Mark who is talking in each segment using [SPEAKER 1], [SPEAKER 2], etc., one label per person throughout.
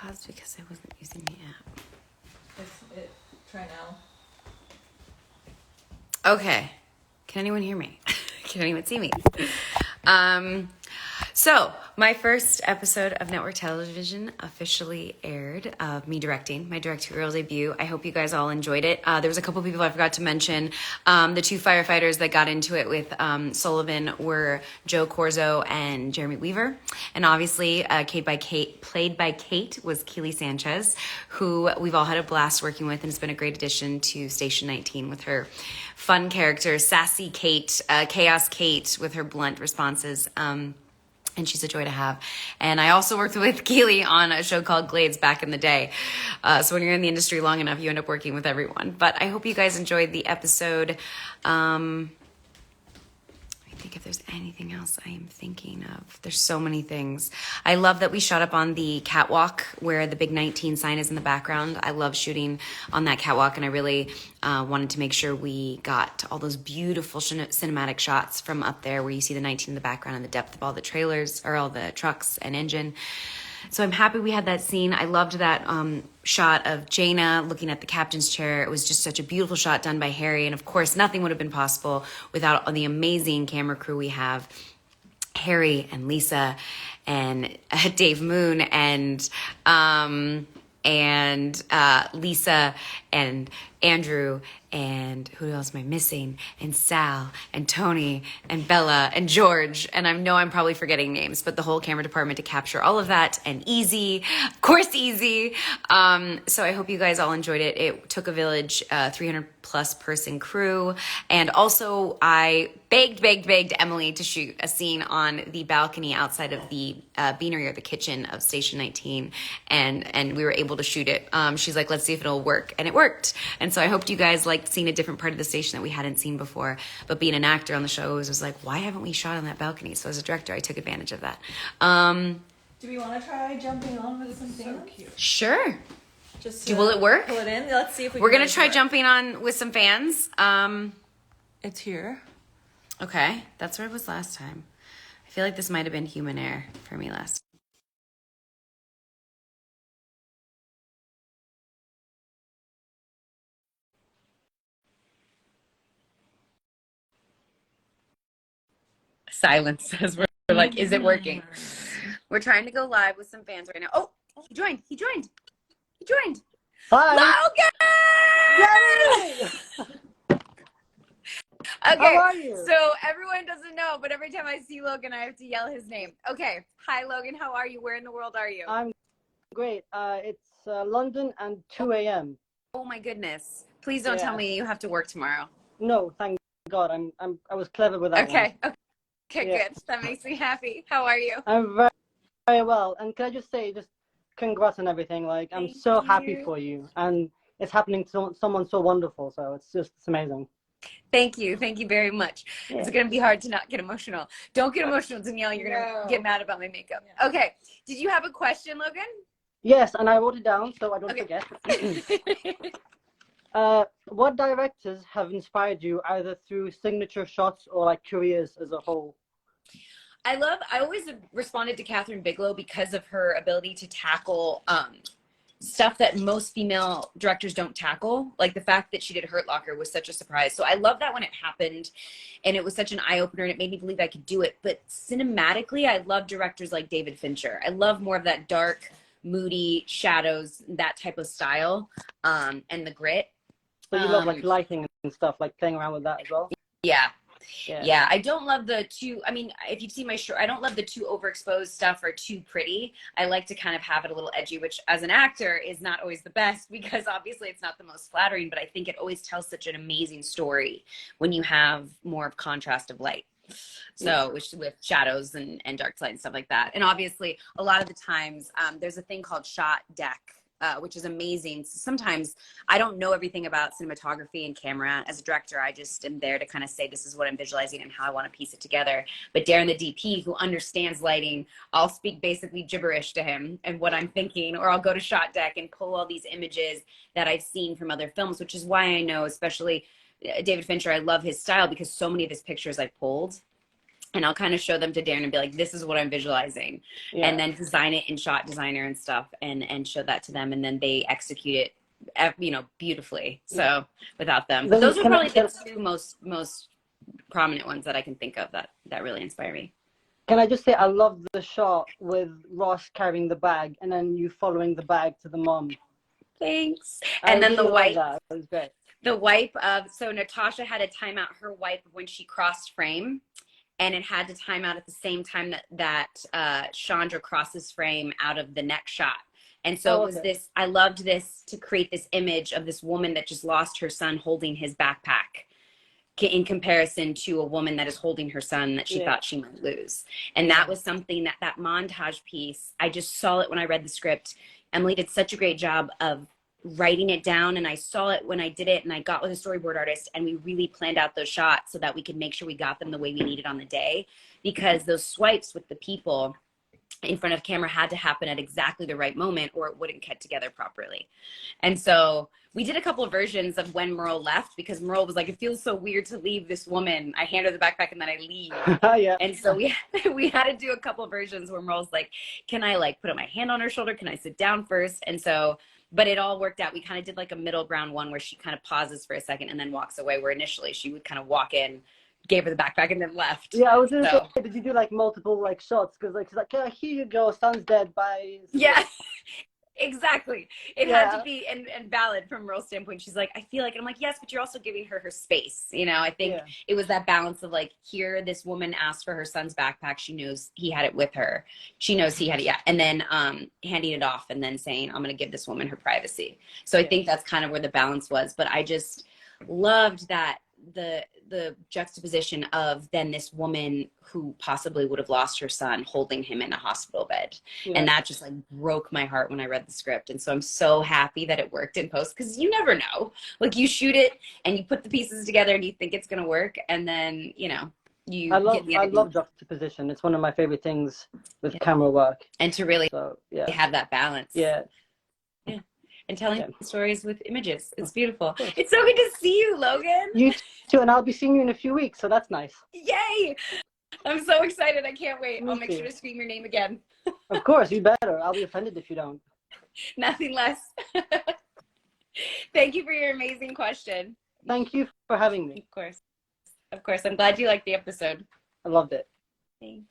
[SPEAKER 1] paused because I wasn't using the app.
[SPEAKER 2] Try now.
[SPEAKER 1] Okay. Can anyone hear me? Can anyone see me? So my first episode of network television officially aired of me directing my directorial debut. I hope you guys all enjoyed it. There was a couple people I forgot to mention. The two firefighters that got into it with Sullivan were Joe Corzo and Jeremy Weaver. And obviously played by Kate was Keely Sanchez, who we've all had a blast working with, and it's been a great addition to Station 19 with her fun character, sassy Kate, chaos Kate with her blunt responses. And she's a joy to have. And I also worked with Keely on a show called Glades back in the day. So when you're in the industry long enough, you end up working with everyone. But I hope you guys enjoyed the episode. I think if there's anything else I am thinking of, there's so many things. I love that we shot up on the catwalk where the big 19 sign is in the background. I love shooting on that catwalk, and I really wanted to make sure we got all those beautiful cinematic shots from up there where you see the 19 in the background and the depth of all the trailers or all the trucks and engine. So I'm happy we had that scene. I loved that shot of Jaina looking at the captain's chair. It was just such a beautiful shot done by Harry. And of course, nothing would have been possible without the amazing camera crew we have. Harry and Lisa and Dave Moon and Lisa and Andrew and who else am I missing? And Sal and Tony and Bella and George. And I know I'm probably forgetting names, but the whole camera department to capture all of that, and Easy, of course, Easy. So I hope you guys all enjoyed it. It took a village, 300 plus person crew. And also I begged Emily to shoot a scene on the balcony outside of the beanery or the kitchen of Station 19. And we were able to shoot it. She's like, let's see if it'll work. And it worked. And so I hoped you guys liked seeing a different part of the station that we hadn't seen before. But being an actor on the show was like, why haven't we shot on that balcony? So as a director, I took advantage of that.
[SPEAKER 2] Do we want to try jumping on with some fans? So cute.
[SPEAKER 1] Sure.
[SPEAKER 2] Just
[SPEAKER 1] will it work?
[SPEAKER 2] Pull it in. Let's see if
[SPEAKER 1] We're going to try jumping on with some fans.
[SPEAKER 2] It's here.
[SPEAKER 1] Okay. That's where it was last time. I feel like this might have been human error for me last time. Silence says we're like, is it working? We're trying to go live with some fans right now. Oh, he joined.
[SPEAKER 3] Hi.
[SPEAKER 1] Logan! Okay,
[SPEAKER 3] how are you?
[SPEAKER 1] So everyone doesn't know, but every time I see Logan, I have to yell his name. Okay, hi Logan, how are you? Where in the world are you?
[SPEAKER 3] I'm great. It's London and 2 a.m.
[SPEAKER 1] Oh my goodness. Please don't tell me you have to work tomorrow.
[SPEAKER 3] No, thank God. I was clever with that one.
[SPEAKER 1] Okay, good. That makes me happy. How are you?
[SPEAKER 3] I'm very, very well. And can I just say, just congrats on everything. Like, I'm so happy for you. And it's happening to someone so wonderful. So it's amazing.
[SPEAKER 1] Thank you very much. Yeah. It's going to be hard to not get emotional. Don't get emotional, Danielle. You're going to get mad about my makeup. Yeah. Okay. Did you have a question, Logan?
[SPEAKER 3] Yes, and I wrote it down so I don't forget. What directors have inspired you either through signature shots or like careers as a whole?
[SPEAKER 1] I always responded to Catherine Bigelow because of her ability to tackle stuff that most female directors don't tackle. Like the fact that she did Hurt Locker was such a surprise. So I love that when it happened, and it was such an eye-opener, and it made me believe I could do it. But cinematically, I love directors like David Fincher. I love more of that dark, moody shadows, that type of style, and the grit.
[SPEAKER 3] So you love like lighting and stuff, like playing around with that as well?
[SPEAKER 1] Yeah. I don't love the too, I mean, if you've seen my shirt, I don't love the too overexposed stuff or too pretty. I like to kind of have it a little edgy, which as an actor is not always the best because obviously it's not the most flattering, but I think it always tells such an amazing story when you have more of contrast of light. So with shadows and dark light and stuff like that. And obviously a lot of the times there's a thing called shot deck, which is amazing. So sometimes I don't know everything about cinematography and camera. As a director, I just am there to kind of say, this is what I'm visualizing and how I want to piece it together. But Darren, the DP, who understands lighting, I'll speak basically gibberish to him and what I'm thinking, or I'll go to shot deck and pull all these images that I've seen from other films, which is why I know, especially David Fincher, I love his style because so many of his pictures I pulled and I'll kind of show them to Darren and be like, this is what I'm visualizing. Yeah. And then design it in Shot Designer and stuff, and show that to them. And then they execute it, you know, beautifully. So without them, but those are probably the two most prominent ones that I can think of that really inspire me.
[SPEAKER 3] Can I just say, I love the shot with Ross carrying the bag and then you following the bag to the mom.
[SPEAKER 1] Thanks. And then the wipe.
[SPEAKER 3] That was great.
[SPEAKER 1] The wipe of, so Natasha had to time out her wipe when she crossed frame, and it had to time out at the same time that Chandra crosses frame out of the next shot. And so it was this, I loved this to create this image of this woman that just lost her son holding his backpack, in comparison to a woman that is holding her son that she thought she might lose. And that was something that montage piece, I just saw it when I read the script. Emily did such a great job of writing it down, and I saw it when I did it, and I got with a storyboard artist, and we really planned out those shots so that we could make sure we got them the way we needed on the day, because those swipes with the people in front of camera had to happen at exactly the right moment or it wouldn't get together properly. And so we did a couple of versions of when Merle left, because Merle was like, it feels so weird to leave this woman. I hand her the backpack and then I leave. Yeah. And so we had to do a couple of versions where Merle's like, can I like put my hand on her shoulder? Can I sit down first? And so, but it all worked out. We kind of did like a middle ground one where she kind of pauses for a second and then walks away, where initially she would kind of walk in, gave her the backpack, and then left.
[SPEAKER 3] Yeah, I was gonna say, did you do like multiple like shots? Because like she's like, yeah, here you go, son's dead, bye.
[SPEAKER 1] Yeah, exactly. It had to be and valid from Merle's standpoint. She's like, I feel like, and I'm like, yes, but you're also giving her space. You know, I think it was that balance of like, here, this woman asked for her son's backpack. She knows he had it with her. She knows he had it, and then handing it off and then saying, I'm going to give this woman her privacy. So I think that's kind of where the balance was. But I just loved that the juxtaposition of then this woman who possibly would have lost her son holding him in a hospital bed. And that just like broke my heart when I read the script. And so I'm so happy that it worked in post, because you never know, like you shoot it and you put the pieces together and you think it's going to work, and then you know I
[SPEAKER 3] love juxtaposition. It's one of my favorite things with camera work,
[SPEAKER 1] and to really have that balance. And telling stories with images. It's beautiful. It's so good to see you, Logan.
[SPEAKER 3] You too, and I'll be seeing you in a few weeks, so that's nice.
[SPEAKER 1] Yay! I'm so excited. I can't wait. I'll make sure to scream your name again.
[SPEAKER 3] Of course, you better. I'll be offended if you don't.
[SPEAKER 1] Nothing less. Thank you for your amazing question.
[SPEAKER 3] Thank you for having me.
[SPEAKER 1] Of course. Of course. I'm glad you liked the episode.
[SPEAKER 3] I loved it.
[SPEAKER 1] Thanks.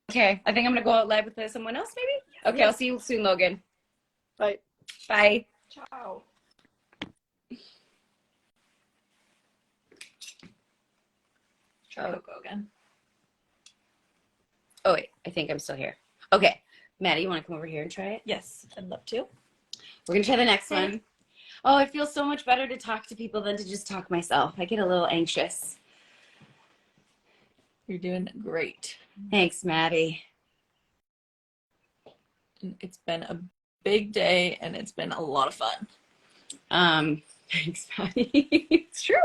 [SPEAKER 1] Okay. I think I'm going to go out live with someone else, maybe? Okay. I'll see you soon, Logan.
[SPEAKER 3] Bye.
[SPEAKER 1] Bye.
[SPEAKER 2] Ciao. Try Coco again.
[SPEAKER 1] Oh, wait. I think I'm still here. Okay. Maddie, you want to come over here and try it?
[SPEAKER 2] Yes, I'd love to.
[SPEAKER 1] We're going to try the next one. Oh, it feels so much better to talk to people than to just talk myself. I get a little anxious.
[SPEAKER 2] You're doing great.
[SPEAKER 1] Thanks, Maddie.
[SPEAKER 2] It's been a big day and it's been a lot of fun.
[SPEAKER 1] Thanks, Maddie. It's true.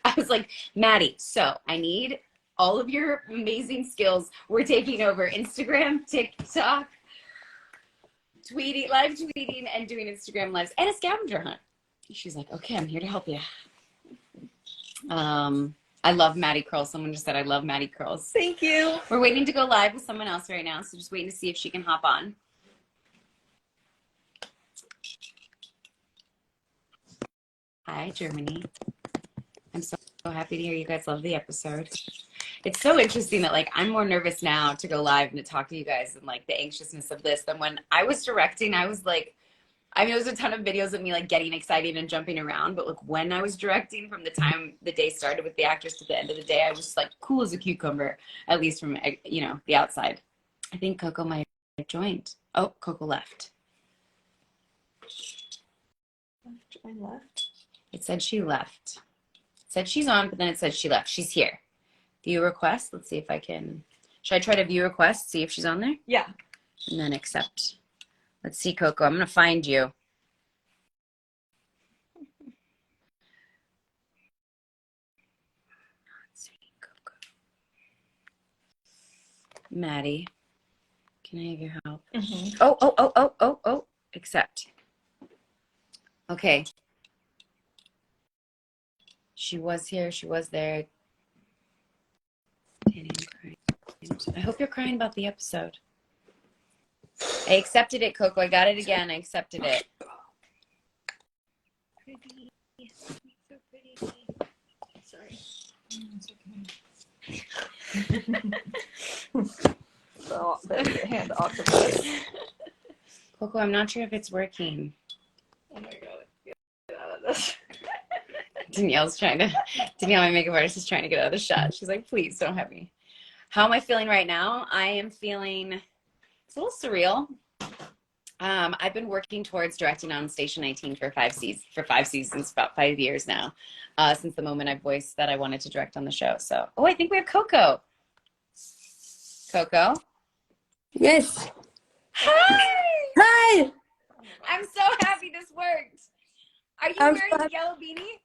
[SPEAKER 1] I was like, Maddie, so I need all of your amazing skills. We're taking over Instagram, TikTok, live tweeting, and doing Instagram lives, and a scavenger hunt. She's like, okay, I'm here to help you. I love Maddie Curls. Someone just said, I love Maddie Curls.
[SPEAKER 2] Thank you.
[SPEAKER 1] We're waiting to go live with someone else right now, so just waiting to see if she can hop on. Hi, Germany. I'm so happy to hear you guys love the episode. It's so interesting that like I'm more nervous now to go live and to talk to you guys and like the anxiousness of this than when I was directing. I was like, I mean, there's a ton of videos of me like getting excited and jumping around, but like when I was directing, from the time the day started with the actress to the end of the day, I was just like cool as a cucumber, at least from, you know, the outside. I think Coco might have joined. Oh, Coco left.
[SPEAKER 2] I left.
[SPEAKER 1] It said she left. It said she's on, but then it said she left. She's here. View request. Let's see if I can. Should I try to view request, see if she's on there?
[SPEAKER 2] Yeah.
[SPEAKER 1] And then accept. Let's see, Coco. I'm going to find you. Let's see, Coco. Maddie, can I have your help?
[SPEAKER 2] Mm-hmm.
[SPEAKER 1] Oh. Accept. Okay. She was here. She was there. episode. I hope you're crying about the episode. I accepted it, Coco. I got it again. I accepted it. Pretty. So pretty. Sorry.
[SPEAKER 2] So the hand octopus.
[SPEAKER 1] Coco, I'm not sure if it's working.
[SPEAKER 2] Oh my god. Get out of this.
[SPEAKER 1] Danielle, my makeup artist, is trying to get out of the shot. She's like, please don't have me. How am I feeling right now? I am feeling, it's a little surreal. I've been working towards directing on Station 19 for 5 seasons, about 5 years now, since the moment I voiced that I wanted to direct on the show. So, oh, I think we have Coco. Coco?
[SPEAKER 4] Yes.
[SPEAKER 1] Hi!
[SPEAKER 4] Hi.
[SPEAKER 1] I'm so happy this worked. Are you wearing the yellow beanie?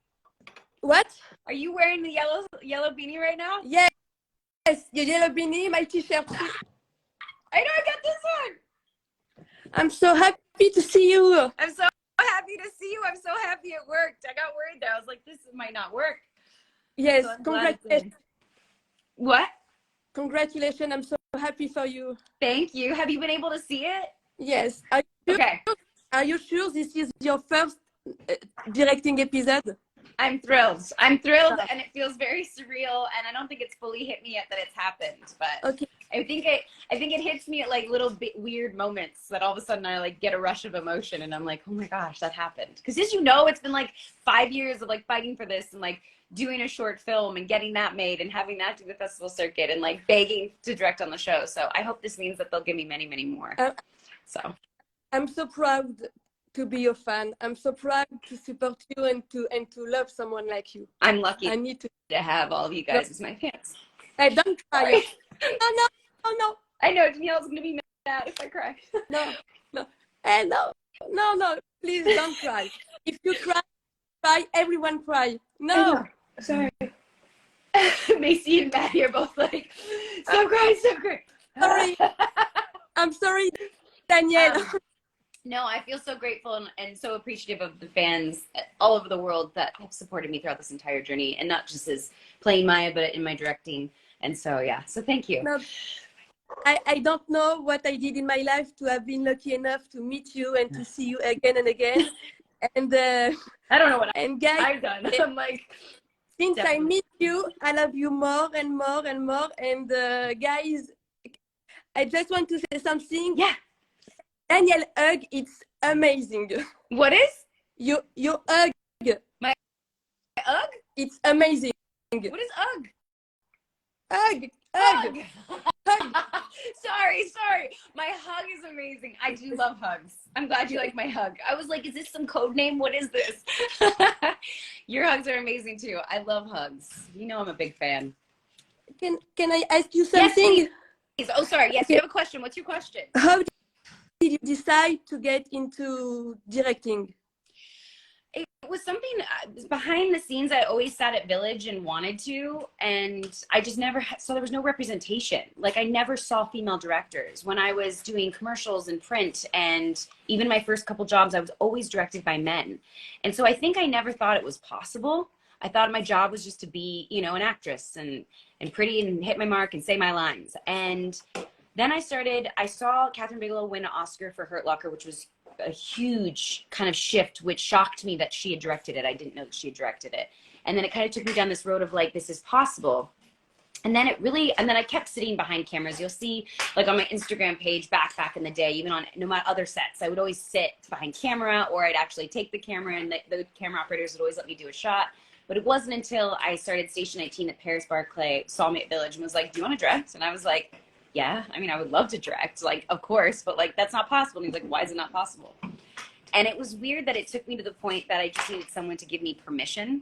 [SPEAKER 4] What?
[SPEAKER 1] Are you wearing the yellow beanie right now?
[SPEAKER 4] Yes. The yellow beanie, my t-shirt.
[SPEAKER 1] I know I got this one.
[SPEAKER 4] I'm so happy to see you.
[SPEAKER 1] I'm so happy to see you. I'm so happy it worked. I got worried there. I was like, this might not work.
[SPEAKER 4] Yes,
[SPEAKER 1] So
[SPEAKER 4] congratulations.
[SPEAKER 1] What?
[SPEAKER 4] Congratulations. I'm so happy for you.
[SPEAKER 1] Thank you. Have you been able to see it?
[SPEAKER 4] Yes.
[SPEAKER 1] Okay.
[SPEAKER 4] Are you sure this is your first directing episode?
[SPEAKER 1] I'm thrilled. I'm thrilled, and it feels very surreal, and I don't think it's fully hit me yet that it's happened, but
[SPEAKER 4] Okay.
[SPEAKER 1] I think it hits me at like little bit weird moments that all of a sudden I like get a rush of emotion, and I'm like, oh my gosh, that happened. Because as you know, it's been like 5 years of like fighting for this and like doing a short film and getting that made and having that do the festival circuit and like begging to direct on the show. So I hope this means that they'll give me many, many more. So
[SPEAKER 4] I'm so proud to be your fan. I'm so proud to support you and to love someone like you.
[SPEAKER 1] I'm lucky
[SPEAKER 4] I need
[SPEAKER 1] to have all of you guys as my fans.
[SPEAKER 4] Hey, don't cry. No.
[SPEAKER 1] I know Danielle's gonna be mad if I cry.
[SPEAKER 4] No. Hey, no. Please don't cry. If you cry, everyone cry. No.
[SPEAKER 2] Sorry.
[SPEAKER 1] Macy and Maddie are both like, so great.
[SPEAKER 4] Sorry. I'm sorry, Danielle.
[SPEAKER 1] No, I feel so grateful and so appreciative of the fans all over the world that have supported me throughout this entire journey, and not just as playing Maya, but in my directing. And so, yeah, so thank you.
[SPEAKER 4] No, I don't know what I did in my life to have been lucky enough to meet you and to see you again and again. And
[SPEAKER 1] I don't know what
[SPEAKER 4] guys,
[SPEAKER 1] I've done. I'm like,
[SPEAKER 4] since
[SPEAKER 1] definitely.
[SPEAKER 4] I meet you, I love you more and more and more. And guys, I just want to say something.
[SPEAKER 1] Yeah.
[SPEAKER 4] Danielle hug, it's amazing.
[SPEAKER 1] What is?
[SPEAKER 4] Your hug.
[SPEAKER 1] My hug?
[SPEAKER 4] It's amazing.
[SPEAKER 1] What is hug?
[SPEAKER 4] Hug.
[SPEAKER 1] Sorry. My hug is amazing. I do love hugs. I'm glad you like my hug. I was like, is this some code name? What is this? Your hugs are amazing too. I love hugs. You know I'm a big fan.
[SPEAKER 4] Can I ask you something?
[SPEAKER 1] Yes, please. Oh, sorry. Yes, you have a question. What's your question?
[SPEAKER 4] How did you decide to get into directing?
[SPEAKER 1] It was something behind the scenes. I always sat at Village and wanted to, and I just never so there was no representation. Like I never saw female directors. When I was doing commercials and print, and even my first couple jobs, I was always directed by men. And so I think I never thought it was possible. I thought my job was just to be, you know, an actress and pretty and hit my mark and say my lines. And then I saw Catherine Bigelow win an Oscar for Hurt Locker, which was a huge kind of shift, which shocked me that she had directed it. I didn't know that she had directed it. And then it kind of took me down this road of like, this is possible. And then I kept sitting behind cameras. You'll see like on my Instagram page back in the day, even on no matter other sets, I would always sit behind camera, or I'd actually take the camera, and the camera operators would always let me do a shot. But it wasn't until I started Station 19 that Paris Barclay saw me at Village and was like, do you want to direct? And I was like, yeah, I mean, I would love to direct, like, of course, but like, that's not possible. And he's like, why is it not possible? And it was weird that it took me to the point that I just needed someone to give me permission,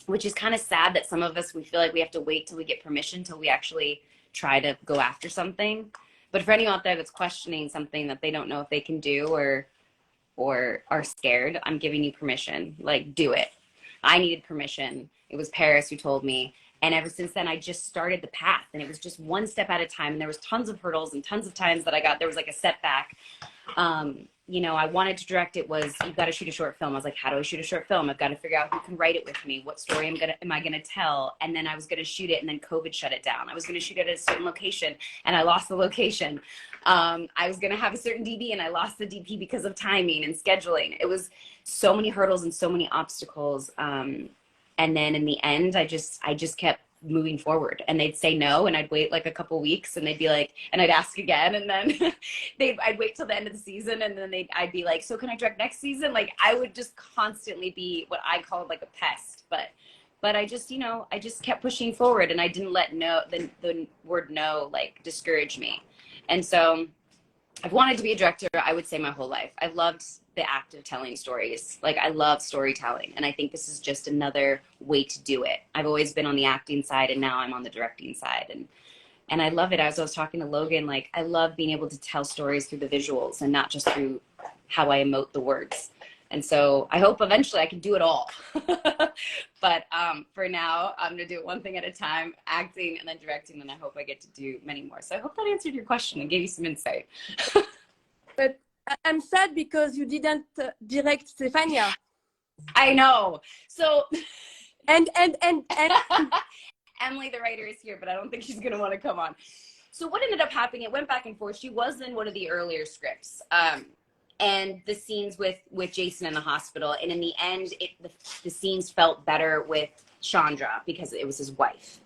[SPEAKER 1] which is kind of sad that some of us, we feel like we have to wait till we get permission till we actually try to go after something. But for anyone out there that's questioning something that they don't know if they can do or are scared, I'm giving you permission. Like, do it. I needed permission. It was Paris who told me. And ever since then, I just started the path, and it was just one step at a time. And there was tons of hurdles and tons of times that there was like a setback. you know, I wanted to direct it was, you've got to shoot a short film. I was like, how do I shoot a short film? I've got to figure out who can write it with me. What story am I gonna tell? And then I was gonna shoot it, and then COVID shut it down. I was gonna shoot it at a certain location, and I lost the location. I was gonna have a certain DP, and I lost the DP because of timing and scheduling. It was so many hurdles and so many obstacles. And then in the end, I just kept moving forward, and they'd say no, and I'd wait like a couple weeks, and they'd be like, and I'd ask again, and then I'd wait till the end of the season, and then I'd be like, so can I direct next season? Like, I would just constantly be what I called like a pest, but I just, you know, I just kept pushing forward, and I didn't let the word no like discourage me. And so I've wanted to be a director, I would say, my whole life. I loved the act of telling stories. Like, I love storytelling, and I think this is just another way to do it. I've always been on the acting side, and now I'm on the directing side, and I love it. As I was talking to Logan, like, I love being able to tell stories through the visuals and not just through how I emote the words. And so I hope eventually I can do it all. But for now, I'm gonna do it one thing at a time, acting and then directing, and I hope I get to do many more. So I hope that answered your question and gave you some insight.
[SPEAKER 4] But I'm sad because you didn't direct Stefania.
[SPEAKER 1] I know. So
[SPEAKER 4] and
[SPEAKER 1] Emily, the writer, is here, but I don't think she's gonna want to come on. So what ended up happening, it went back and forth. She was in one of the earlier scripts. And the scenes with Jason in the hospital. And in the end, the scenes felt better with Chandra because it was his wife.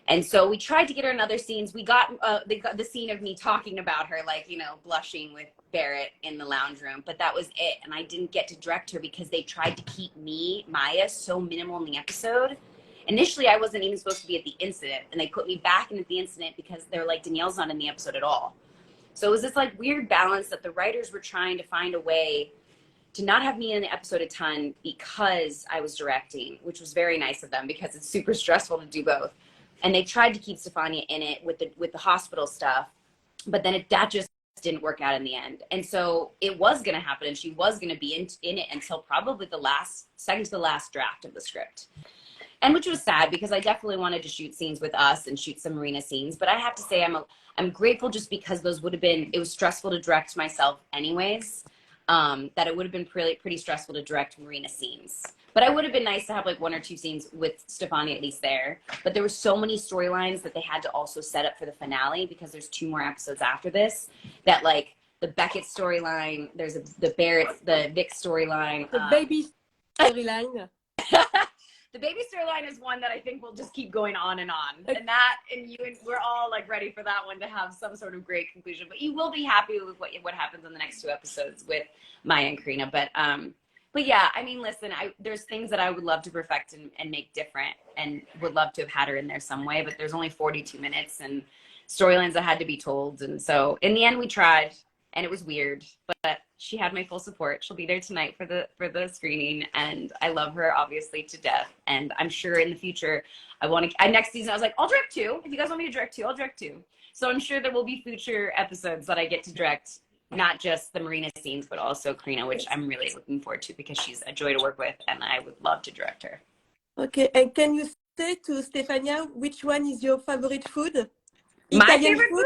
[SPEAKER 1] And so we tried to get her in other scenes. We got the scene of me talking about her, like, you know, blushing with Barrett in the lounge room, but that was it. And I didn't get to direct her because they tried to keep me, Maya, so minimal in the episode. Initially, I wasn't even supposed to be at the incident, and they put me back in at the incident because they're like, Danielle's not in the episode at all. So it was this like weird balance that the writers were trying to find a way to not have me in the episode a ton because I was directing, which was very nice of them because it's super stressful to do both. And they tried to keep Stefania in it with the hospital stuff, but then that just didn't work out in the end. And so it was going to happen, and she was going to be in it until probably second to the last draft of the script. And which was sad because I definitely wanted to shoot scenes with us and shoot some marina scenes. But I have to say I'm grateful just because those would have been, it was stressful to direct myself anyways, that it would have been pretty stressful to direct marina scenes. But it would have been nice to have like one or two scenes with Stefania at least there. But there were so many storylines that they had to also set up for the finale because there's 2 more episodes after this, that like the Beckett storyline, there's the Barrett, the Vic storyline.
[SPEAKER 4] The baby storyline.
[SPEAKER 1] The baby storyline is one that I think will just keep going on and on. And that, and you, and we're all like ready for that one to have some sort of great conclusion. But you will be happy with what happens in the next 2 episodes with Maya and Karina. But yeah, I mean, listen, there's things that I would love to perfect and make different, and would love to have had her in there some way. But there's only 42 minutes and storylines that had to be told. And so in the end, we tried, and it was weird, but she had my full support. She'll be there tonight for the screening, and I love her obviously to death. And I'm sure in the future, next season I was like, I'll direct 2. If you guys want me to direct 2, I'll direct 2. So I'm sure there will be future episodes that I get to direct, not just the marina scenes, but also Karina, which I'm really looking forward to because she's a joy to work with, and I would love to direct her.
[SPEAKER 4] Okay, and can you say to Stefania which one is your favorite food?
[SPEAKER 1] My favorite food?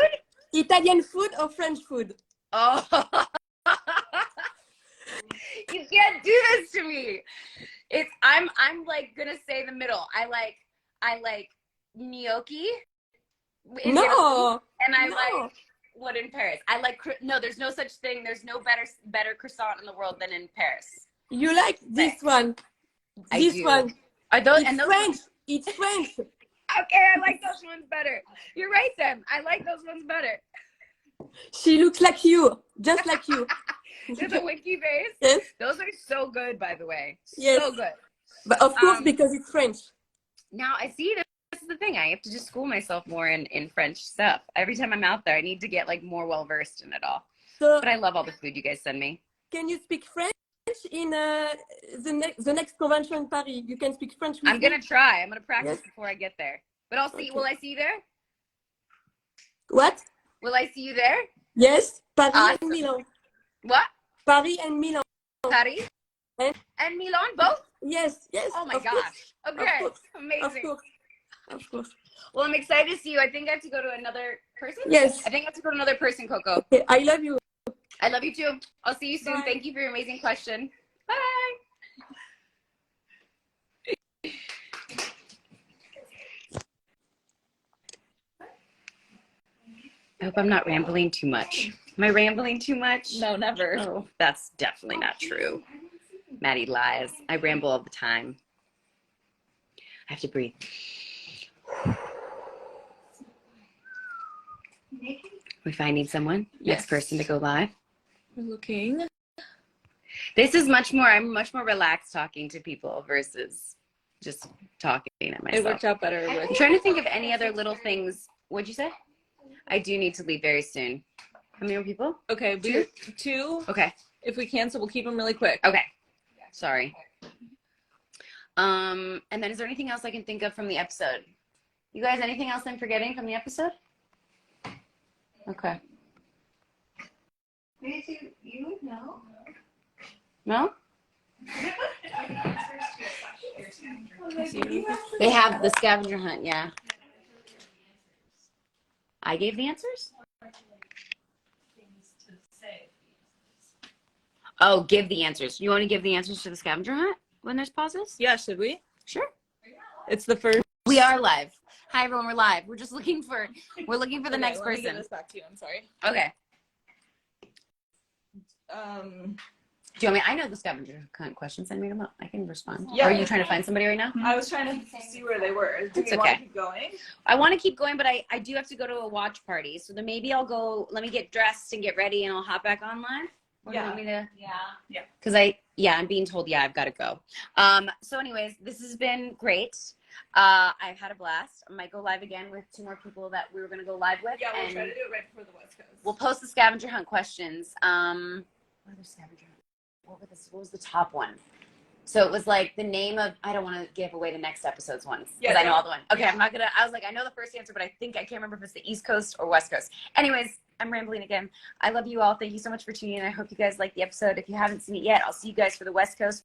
[SPEAKER 4] Italian food or French food?
[SPEAKER 1] Oh, you can't do this to me. I'm like gonna say the middle. I like gnocchi. In Italy, and I like what in Paris. No, there's no such thing. There's no better croissant in the world than in Paris.
[SPEAKER 4] You like this one? This one.
[SPEAKER 1] Are those?
[SPEAKER 4] It's French. It's French.
[SPEAKER 1] Okay, I like those ones better. You're right, then. I like those ones better.
[SPEAKER 4] She looks like you, just like you.
[SPEAKER 1] There's a winky face.
[SPEAKER 4] Yes.
[SPEAKER 1] Those are so good, by the way.
[SPEAKER 4] Yes.
[SPEAKER 1] So good.
[SPEAKER 4] But of course, because it's French.
[SPEAKER 1] Now I see this is the thing. I have to just school myself more in French stuff. Every time I'm out there, I need to get like more well versed in it all.
[SPEAKER 4] So,
[SPEAKER 1] but I love all the food you guys send me.
[SPEAKER 4] Can you speak French in the next convention in Paris? You can speak French with
[SPEAKER 1] I'm gonna try. I'm gonna practice before I get there. But I'll see. Okay. Will I see you there?
[SPEAKER 4] What?
[SPEAKER 1] Will I see you there?
[SPEAKER 4] Yes, Paris and Milan.
[SPEAKER 1] What?
[SPEAKER 4] Paris and Milan.
[SPEAKER 1] Paris and Milan, both?
[SPEAKER 4] Yes.
[SPEAKER 1] Oh my gosh. Okay. Amazing.
[SPEAKER 4] Of course.
[SPEAKER 1] Well, I'm excited to see you. I think I have to go to another person.
[SPEAKER 4] Yes.
[SPEAKER 1] I think I have to go to another person, Coco.
[SPEAKER 4] Okay, I love you.
[SPEAKER 1] I love you too. I'll see you soon.
[SPEAKER 2] Bye.
[SPEAKER 1] Thank you for your amazing question. Bye. I hope I'm not rambling too much. Am I rambling too much?
[SPEAKER 2] No, never.
[SPEAKER 1] Oh, that's definitely not true. Maddie lies. I ramble all the time. I have to breathe. We finding someone?
[SPEAKER 2] Yes.
[SPEAKER 1] Next person to go live?
[SPEAKER 2] We're looking.
[SPEAKER 1] This is I'm much more relaxed talking to people versus just talking at myself.
[SPEAKER 2] It worked out better with.
[SPEAKER 1] I'm trying to think of any other little things. What'd you say? I do need to leave very soon. How many more people?
[SPEAKER 2] Okay, two.
[SPEAKER 1] Okay.
[SPEAKER 2] If we cancel, we'll keep them really quick.
[SPEAKER 1] Okay. Sorry. And then is there anything else I can think of from the episode? You guys, anything else I'm forgetting from the episode? Okay.
[SPEAKER 5] You would know.
[SPEAKER 1] No? They have the scavenger hunt, yeah. I gave the answers? Oh, give the answers. You want to give the answers to the scavenger hunt when there's pauses?
[SPEAKER 2] Yeah, should we?
[SPEAKER 1] Sure.
[SPEAKER 2] It's the first.
[SPEAKER 1] We are live. Hi everyone, we're live. We're just looking for the next
[SPEAKER 2] let me give
[SPEAKER 1] person.
[SPEAKER 2] this back to you. I'm sorry.
[SPEAKER 1] Okay. Do you want me? I know the scavenger hunt questions. I made them up. I can respond.
[SPEAKER 2] Yeah.
[SPEAKER 1] Or are you trying to find somebody right now?
[SPEAKER 2] I was trying to see where they were. Do
[SPEAKER 1] It's
[SPEAKER 2] we want
[SPEAKER 1] okay.
[SPEAKER 2] to keep going?
[SPEAKER 1] I want to keep going, but I do have to go to a watch party. So then maybe I'll go, let me get dressed and get ready and I'll hop back on live. Or do you want me to?
[SPEAKER 5] Yeah.
[SPEAKER 1] Because I'm being told, I've got to go. So anyways, this has been great. I've had a blast. I might go live again with 2 more people that we were going to go live with.
[SPEAKER 2] Yeah, we'll
[SPEAKER 1] and
[SPEAKER 2] try to do it right before the West Coast.
[SPEAKER 1] we'll post the scavenger hunt questions. What other scavenger hunt? What was the top one? So it was like the name of, I don't want to give away the next episode's ones because I know all the one. Okay, I'm not going to, I was like, I know the first answer, but I think I can't remember if it's the East Coast or West Coast. Anyways, I'm rambling again. I love you all. Thank you so much for tuning in. I hope you guys liked the episode. If you haven't seen it yet, I'll see you guys for the West Coast.